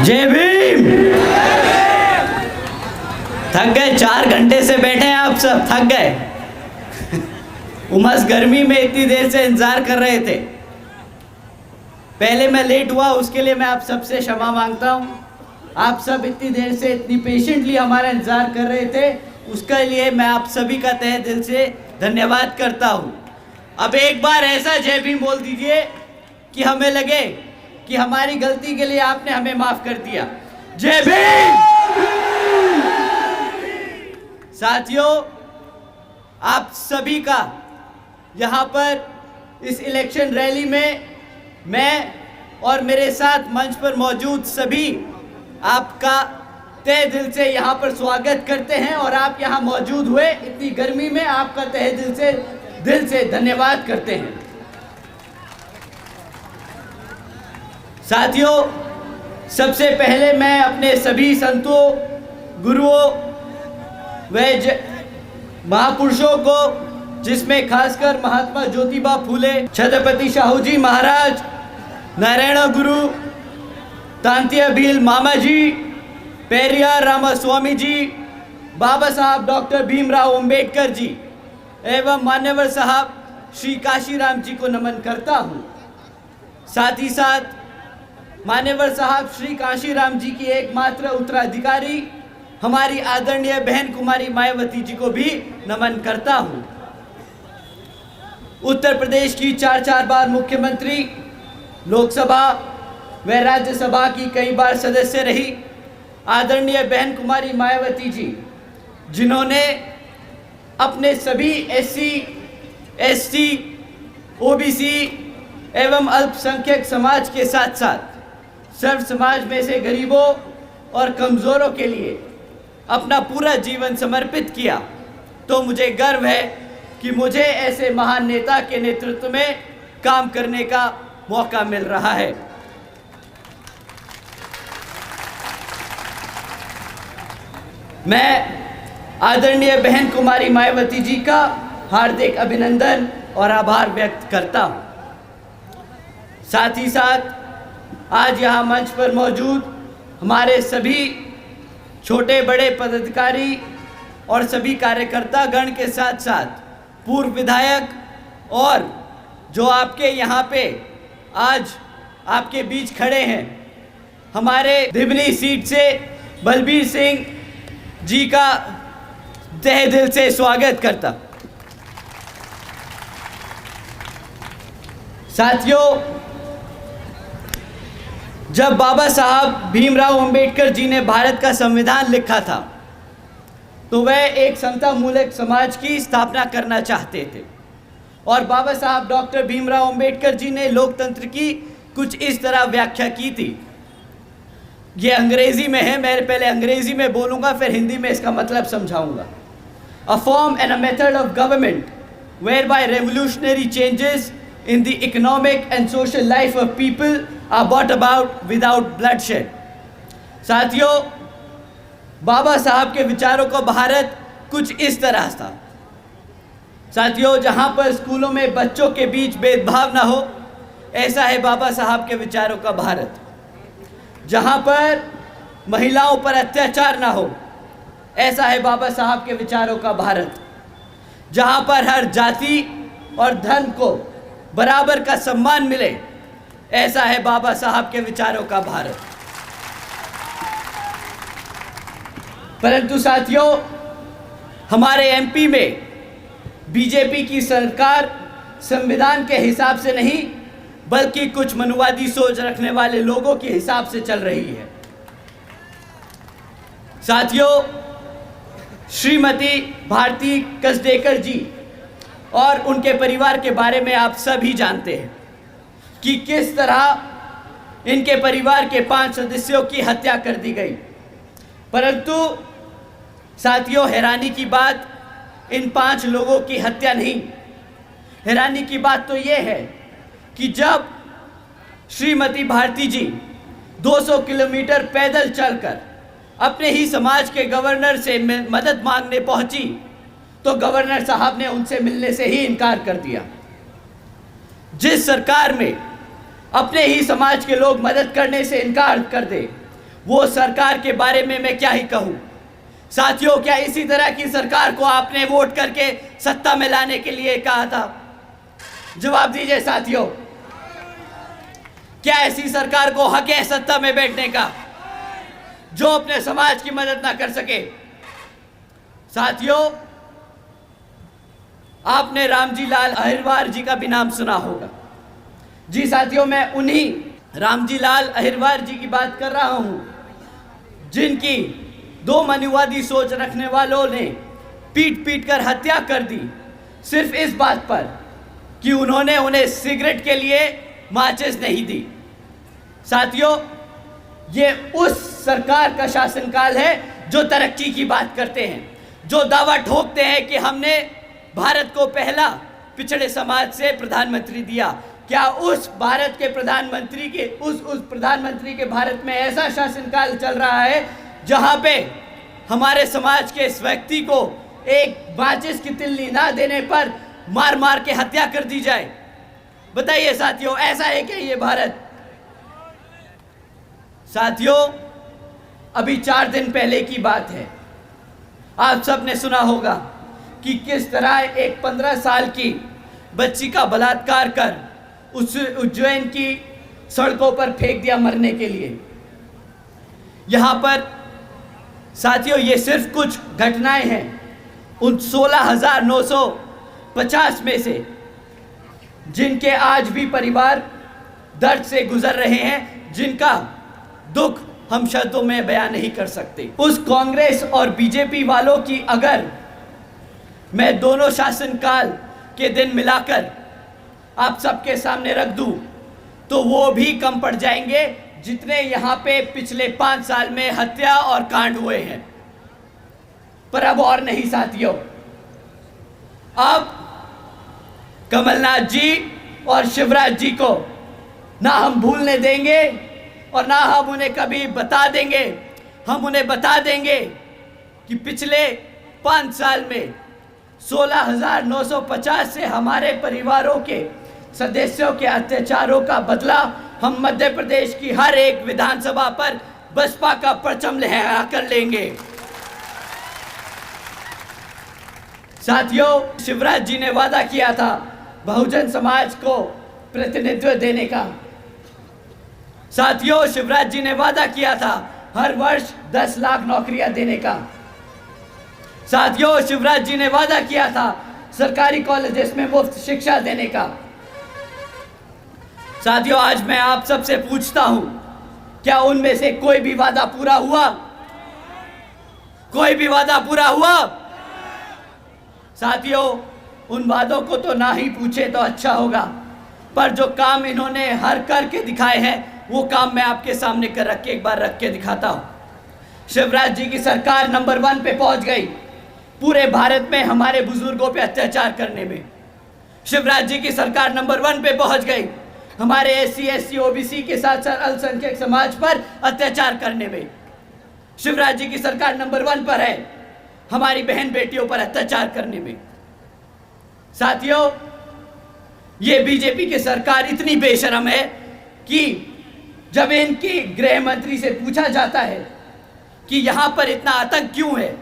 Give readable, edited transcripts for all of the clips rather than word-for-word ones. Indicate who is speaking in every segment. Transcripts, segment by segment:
Speaker 1: जय भीम। थक गए? 4 घंटे से बैठे हैं आप सब, थक गए? उमस गर्मी में इतनी देर से इंतजार कर रहे थे। पहले मैं लेट हुआ, उसके लिए मैं आप सबसे क्षमा मांगता हूँ। आप सब इतनी देर से इतनी पेशेंटली हमारा इंतजार कर रहे थे, उसके लिए मैं आप सभी का तहे दिल से धन्यवाद करता हूँ। अब एक बार ऐसा जय भीम बोल दीजिए कि हमें लगे कि हमारी गलती के लिए आपने हमें माफ कर दिया। जय भीम। साथियों, आप सभी का यहाँ पर इस इलेक्शन रैली में मैं और मेरे साथ मंच पर मौजूद सभी आपका तहे दिल से यहाँ पर स्वागत करते हैं और आप यहाँ मौजूद हुए इतनी गर्मी में, आपका तहे दिल से धन्यवाद करते हैं। साथियों, सबसे पहले मैं अपने सभी संतों, गुरुओं व महापुरुषों को, जिसमें खासकर महात्मा ज्योतिबा फूले, छत्रपति शाहू जी महाराज, नारायण गुरु, तांतिया भील मामा जी, पेरियार रामास्वामी जी, बाबा साहब डॉक्टर भीमराव अंबेडकर जी एवं मान्यवर साहब श्री काशीराम जी को नमन करता हूँ। साथ ही साथ मान्यवर साहब श्री काशीराम जी की एकमात्र उत्तराधिकारी हमारी आदरणीय बहन कुमारी मायावती जी को भी नमन करता हूँ। उत्तर प्रदेश की 4 बार मुख्यमंत्री, लोकसभा व राज्यसभा की कई बार सदस्य रही आदरणीय बहन कुमारी मायावती जी, जिन्होंने अपने सभी SC, ST, OBC एवं अल्पसंख्यक समाज के साथ साथ सर्व समाज में से गरीबों और कमज़ोरों के लिए अपना पूरा जीवन समर्पित किया, तो मुझे गर्व है कि मुझे ऐसे महान नेता के नेतृत्व में काम करने का मौका मिल रहा है। मैं आदरणीय बहन कुमारी मायावती जी का हार्दिक अभिनंदन और आभार व्यक्त करता हूँ। साथ ही साथ आज यहाँ मंच पर मौजूद हमारे सभी छोटे बड़े पदाधिकारी और सभी कार्यकर्ता गण के साथ साथ पूर्व विधायक और जो आपके यहाँ पे आज आपके बीच खड़े हैं, हमारे धिबनी सीट से बलबीर सिंह जी का तहे दिल से स्वागत करता। साथियों, जब बाबा साहब भीमराव अंबेडकर जी ने भारत का संविधान लिखा था, तो वह एक समता मूलक समाज की स्थापना करना चाहते थे और बाबा साहब डॉक्टर भीमराव अंबेडकर जी ने लोकतंत्र की कुछ इस तरह व्याख्या की थी। ये अंग्रेजी में है, मैं पहले अंग्रेजी में बोलूँगा, फिर हिंदी में इसका मतलब समझाऊंगा। A form and a method of government whereby revolutionary changes in the economic and social life of people are brought about without bloodshed। साथियों, बाबा साहब के विचारों का भारत कुछ इस तरह था। साथियों, जहाँ पर स्कूलों में बच्चों के बीच भेदभाव ना हो, ऐसा है बाबा साहब के विचारों का भारत। जहाँ पर महिलाओं पर अत्याचार ना हो, ऐसा है बाबा साहब के विचारों का भारत। जहाँ पर हर जाति और धर्म को बराबर का सम्मान मिले, ऐसा है बाबा साहब के विचारों का भारत। परंतु साथियों, हमारे MP में बीजेपी की सरकार संविधान के हिसाब से नहीं, बल्कि कुछ मनुवादी सोच रखने वाले लोगों के हिसाब से चल रही है। साथियों, श्रीमती भारती कसडेकर जी और उनके परिवार के बारे में आप सभी जानते हैं कि किस तरह इनके परिवार के 5 सदस्यों की हत्या कर दी गई। परंतु साथियों, हैरानी की बात इन 5 लोगों की हत्या नहीं, हैरानी की बात तो ये है कि जब श्रीमती भारती जी 200 किलोमीटर पैदल चलकर अपने ही समाज के गवर्नर से मदद मांगने पहुंची, तो गवर्नर साहब ने उनसे मिलने से ही इनकार कर दिया। जिस सरकार में अपने ही समाज के लोग मदद करने से इनकार कर दे, वो सरकार के बारे में मैं क्या ही कहूं। साथियों, क्या इसी तरह की सरकार को आपने वोट करके सत्ता में लाने के लिए कहा था? जवाब दीजिए साथियों, क्या ऐसी सरकार को हक है सत्ता में बैठने का जो अपने समाज की मदद ना कर सके? साथियों, आपने रामजी लाल अहिरवार जी का भी नाम सुना होगा। जी साथियों, मैं उन्हीं रामजी लाल अहिरवार जी की बात कर रहा हूं जिनकी दो मनुवादी सोच रखने वालों ने पीट पीट कर हत्या कर दी, सिर्फ इस बात पर कि उन्होंने उन्हें सिगरेट के लिए माचिस नहीं दी। साथियों, ये उस सरकार का शासनकाल है जो तरक्की की बात करते हैं, जो दावा ठोकते हैं कि हमने भारत को पहला पिछड़े समाज से प्रधानमंत्री दिया। क्या उस भारत के प्रधानमंत्री के उस प्रधानमंत्री के भारत में ऐसा शासनकाल चल रहा है जहां पे हमारे समाज के इस व्यक्ति को एक माचिस की तिल्ली ना देने पर मार मार के हत्या कर दी जाए? बताइए साथियों, ऐसा है क्या ये भारत? साथियों, अभी 4 दिन पहले की बात है, आप सबने सुना होगा कि किस तरह एक 15 साल की बच्ची का बलात्कार कर उस उज्जैन की सड़कों पर फेंक दिया मरने के लिए। यहाँ पर साथियों, ये सिर्फ कुछ घटनाएं हैं उन 16,950 में से जिनके आज भी परिवार दर्द से गुजर रहे हैं, जिनका दुख हम शब्दों में बयान नहीं कर सकते। उस कांग्रेस और बीजेपी वालों की अगर मैं दोनों शासनकाल के दिन मिलाकर आप सबके सामने रख दूं तो वो भी कम पड़ जाएंगे जितने यहाँ पे पिछले 5 साल में हत्या और कांड हुए हैं। पर अब और नहीं साथियों, अब कमलनाथ जी और शिवराज जी को ना हम भूलने देंगे और ना हम उन्हें कभी बता देंगे। हम उन्हें बता देंगे कि पिछले 5 साल में 16,950 से हमारे परिवारों के सदस्यों के अत्याचारों का बदला हम मध्य प्रदेश की हर एक विधानसभा पर बसपा का परचम लहरा कर लेंगे। साथियों, शिवराज जी ने वादा किया था बहुजन समाज को प्रतिनिधित्व देने का। साथियों, शिवराज जी ने वादा किया था हर वर्ष 10 लाख नौकरियां देने का। साथियों, शिवराज जी ने वादा किया था सरकारी कॉलेजेस में मुफ्त शिक्षा देने का। साथियों, आज मैं आप सबसे पूछता हूं, क्या उनमें से कोई भी वादा पूरा हुआ? कोई भी वादा पूरा हुआ? साथियों, उन वादों को तो ना ही पूछे तो अच्छा होगा, पर जो काम इन्होंने हर करके दिखाए हैं वो काम मैं आपके सामने एक बार रख के दिखाता हूं। शिवराज जी की सरकार नंबर 1 पे पहुंच गई पूरे भारत में हमारे बुजुर्गों पे अत्याचार करने में। शिवराज जी की सरकार नंबर 1 पे पहुंच गई हमारे SC, SC, OBC के साथ साथ अल्पसंख्यक समाज पर अत्याचार करने में। शिवराज जी की सरकार नंबर 1 पर है हमारी बहन बेटियों पर अत्याचार करने में। साथियों, ये बीजेपी की सरकार इतनी बेशरम है कि जब इनकी गृह मंत्री से पूछा जाता है कि यहाँ पर इतना आतंक क्यों है,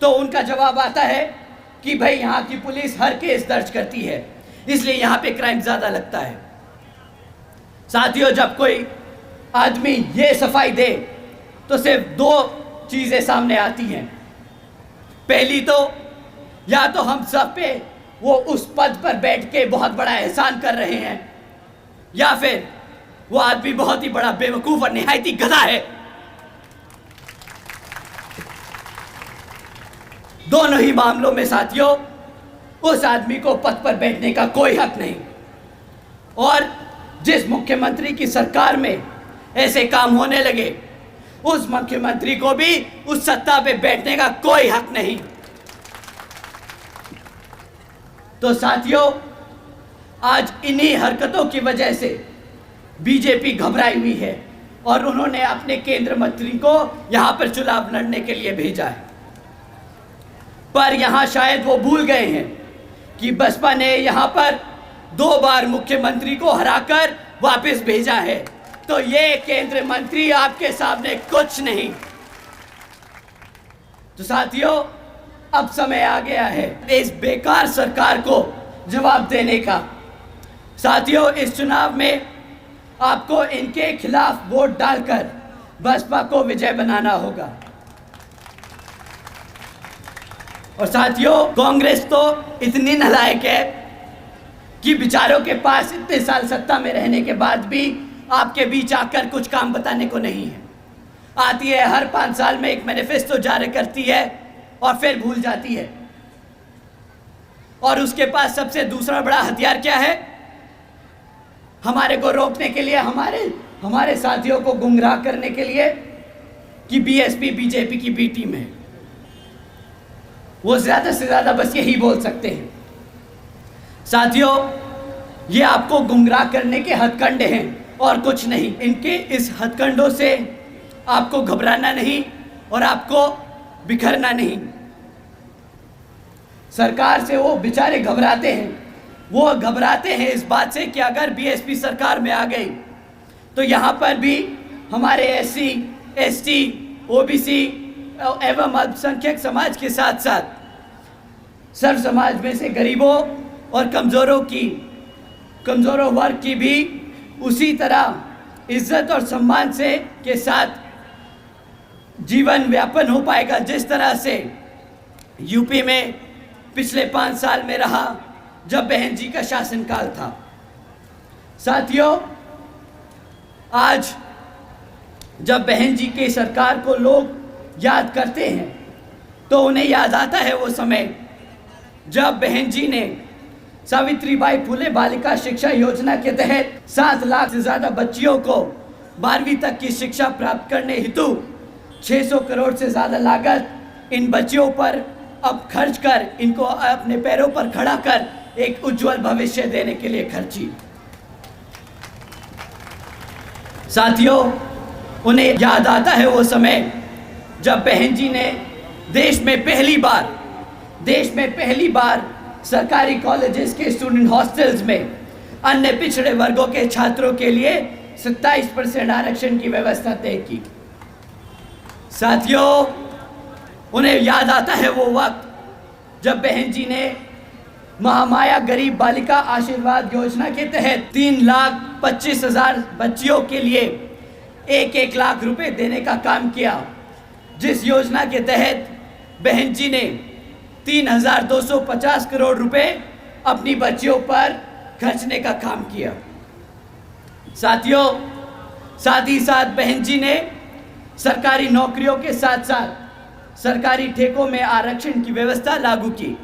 Speaker 1: तो उनका जवाब आता है कि भाई यहाँ की पुलिस हर केस दर्ज करती है, इसलिए यहाँ पे क्राइम ज़्यादा लगता है। साथियों, जब कोई आदमी ये सफाई दे तो सिर्फ 2 चीज़ें सामने आती हैं। पहली तो या तो हम सब पे वो उस पद पर बैठ के बहुत बड़ा एहसान कर रहे हैं, या फिर वो आदमी बहुत ही बड़ा बेवकूफ़ और निहायती गधा है। दोनों ही मामलों में साथियों उस आदमी को पद पर बैठने का कोई हक नहीं, और जिस मुख्यमंत्री की सरकार में ऐसे काम होने लगे उस मुख्यमंत्री को भी उस सत्ता पे बैठने का कोई हक नहीं। तो साथियों, आज इन्हीं हरकतों की वजह से बीजेपी घबराई हुई है और उन्होंने अपने केंद्र मंत्री को यहां पर चुनाव लड़ने के लिए भेजा है। पर यहां शायद वो भूल गए हैं कि बसपा ने यहां पर 2 बार मुख्यमंत्री को हराकर वापस भेजा है। तो ये केंद्रीय मंत्री आपके सामने कुछ नहीं। तो साथियों, अब समय आ गया है इस बेकार सरकार को जवाब देने का। साथियों, इस चुनाव में आपको इनके खिलाफ वोट डालकर बसपा को विजय बनाना होगा। और साथियों, कांग्रेस तो इतनी नालायक है कि बेचारों के पास इतने साल सत्ता में रहने के बाद भी आपके बीच आकर कुछ काम बताने को नहीं है। आती है, हर 5 साल में एक मैनिफेस्टो जारी करती है और फिर भूल जाती है। और उसके पास सबसे दूसरा बड़ा हथियार क्या है? हमारे को रोकने के लिए, हमारे साथियों को गुमराह करने के लिए कि बीएसपी बीजेपी की बी टीम है। वो ज्यादा से ज्यादा बस यही बोल सकते हैं। साथियों, ये आपको गुमराह करने के हथकंडे हैं और कुछ नहीं। इनके इस हथकंडों से आपको घबराना नहीं और आपको बिखरना नहीं। सरकार से वो बेचारे घबराते हैं। वो घबराते हैं इस बात से कि अगर बीएसपी सरकार में आ गई तो यहाँ पर भी हमारे एससी, एसटी, ओबीसी एवं अल्पसंख्यक समाज के साथ साथ सर्व समाज में से गरीबों और कमजोरों वर्ग की भी उसी तरह इज्जत और सम्मान से के साथ जीवन व्यापन हो पाएगा जिस तरह से यूपी में पिछले 5 साल में रहा जब बहन जी का शासनकाल था। साथियों, आज जब बहन जी की सरकार को लोग याद करते हैं तो उन्हें याद आता है वो समय जब बहन जी ने सावित्रीबाई फुले बालिका शिक्षा योजना के तहत 7 लाख से ज़्यादा बच्चियों को 12वीं तक की शिक्षा प्राप्त करने हेतु 600 करोड़ से ज़्यादा लागत इन बच्चियों पर अब खर्च कर इनको अपने पैरों पर खड़ा कर एक उज्जवल भविष्य देने के लिए खर्ची। साथियों, उन्हें याद आता है वो समय जब बहन जी ने देश में पहली बार सरकारी कॉलेजेस के स्टूडेंट हॉस्टल्स में अन्य पिछड़े वर्गों के छात्रों के लिए 27% आरक्षण की व्यवस्था तय की। साथियों, उन्हें याद आता है वो वक्त जब बहन जी ने महामाया गरीब बालिका आशीर्वाद योजना के तहत 3,25,000 बच्चियों के लिए 1-1 लाख रुपए देने का काम किया, जिस योजना के तहत बहन जी ने 3,250 करोड़ रुपए अपनी बच्चियों पर खर्चने का काम किया। साथियों, साथ ही साथ बहन जी ने सरकारी नौकरियों के साथ साथ सरकारी ठेकों में आरक्षण की व्यवस्था लागू की।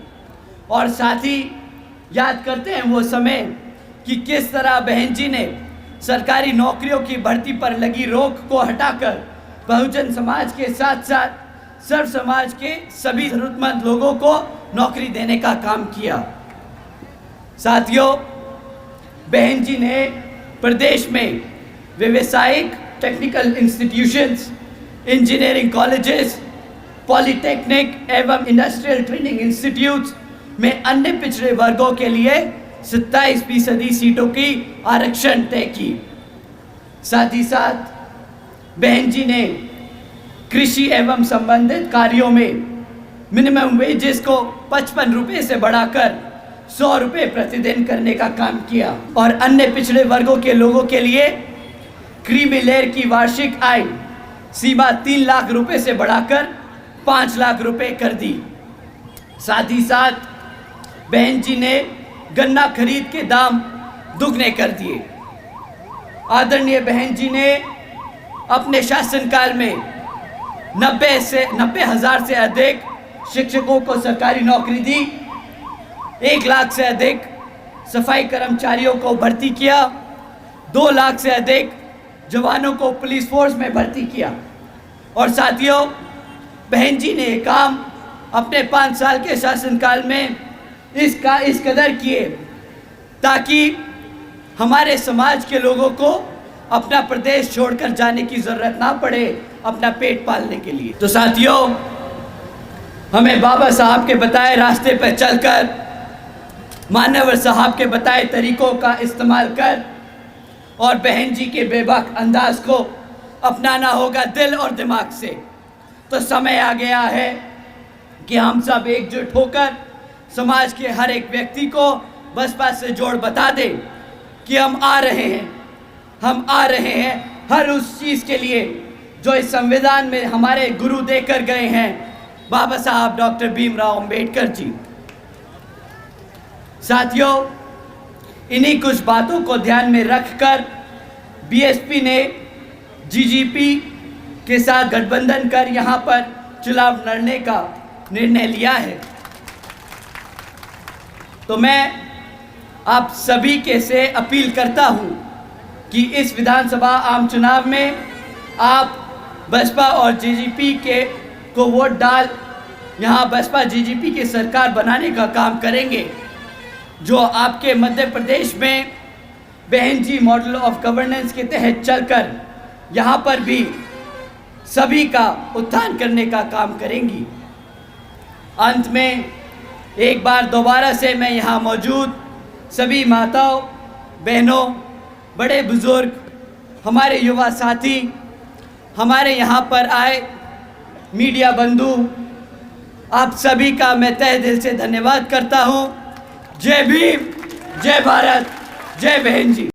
Speaker 1: और साथ ही याद करते हैं वो समय कि किस तरह बहन जी ने सरकारी नौकरियों की भर्ती पर लगी रोक को हटाकर बहुजन समाज के साथ साथ सर्व समाज के सभी जरूरतमंद लोगों को नौकरी देने का काम किया। साथियों, बहन जी ने प्रदेश में व्यावसायिक technical institutions, engineering colleges, polytechnic एवं इंडस्ट्रियल ट्रेनिंग इंस्टीट्यूट्स में अन्य पिछड़े वर्गों के लिए 27% सीटों की आरक्षण तय की। साथ ही साथ बहन जी ने कृषि एवं संबंधित कार्यों में मिनिमम वेजेस को 55 रुपये से बढ़ाकर 100 रुपये प्रतिदिन करने का काम किया। और अन्य पिछड़े वर्गों के लोगों के लिए क्रीमी लेयर की वार्षिक आय सीमा 3 लाख रुपए से बढ़ाकर 5 लाख रुपए कर दी। साथ ही साथ बहन जी ने गन्ना खरीद के दाम दुगने कर दिए। आदरणीय बहन जी ने अपने शासनकाल में 90,000 से अधिक शिक्षकों को सरकारी नौकरी दी, 1 लाख से अधिक सफाई कर्मचारियों को भर्ती किया, 2 लाख से अधिक जवानों को पुलिस फोर्स में भर्ती किया। और साथियों, बहन जी ने काम अपने 5 साल के शासनकाल में इस कदर किए ताकि हमारे समाज के लोगों को अपना प्रदेश छोड़कर जाने की ज़रूरत ना पड़े अपना पेट पालने के लिए। तो साथियों, हमें बाबा साहब के बताए रास्ते पर चलकर, मानवर साहब के बताए तरीकों का इस्तेमाल कर और बहन जी के बेबाक अंदाज को अपनाना होगा दिल और दिमाग से। तो समय आ गया है कि हम सब एकजुट होकर समाज के हर एक व्यक्ति को बसपा से जोड़ बता दें कि हम आ रहे हैं हर उस चीज़ के लिए जो इस संविधान में हमारे गुरु देकर गए हैं, बाबा साहब डॉक्टर भीमराव अंबेडकर जी। साथियों, इन्हीं कुछ बातों को ध्यान में रखकर बीएसपी ने जीजीपी के साथ गठबंधन कर यहाँ पर चुनाव लड़ने का निर्णय लिया है। तो मैं आप सभी के से अपील करता हूँ कि इस विधानसभा आम चुनाव में आप बसपा और जीजीपी के को वोट डाल यहाँ बसपा जीजीपी की सरकार बनाने का काम करेंगे, जो आपके मध्य प्रदेश में बहन जी मॉडल ऑफ गवर्नेंस के तहत चलकर यहाँ पर भी सभी का उत्थान करने का काम करेंगी। अंत में एक बार दोबारा से मैं यहाँ मौजूद सभी माताओं, बहनों, बड़े बुजुर्ग, हमारे युवा साथी, हमारे यहाँ पर आए मीडिया बंधु, आप सभी का मैं तहे दिल से धन्यवाद करता हूँ। जय भीम, जय भारत, जय बहन जी।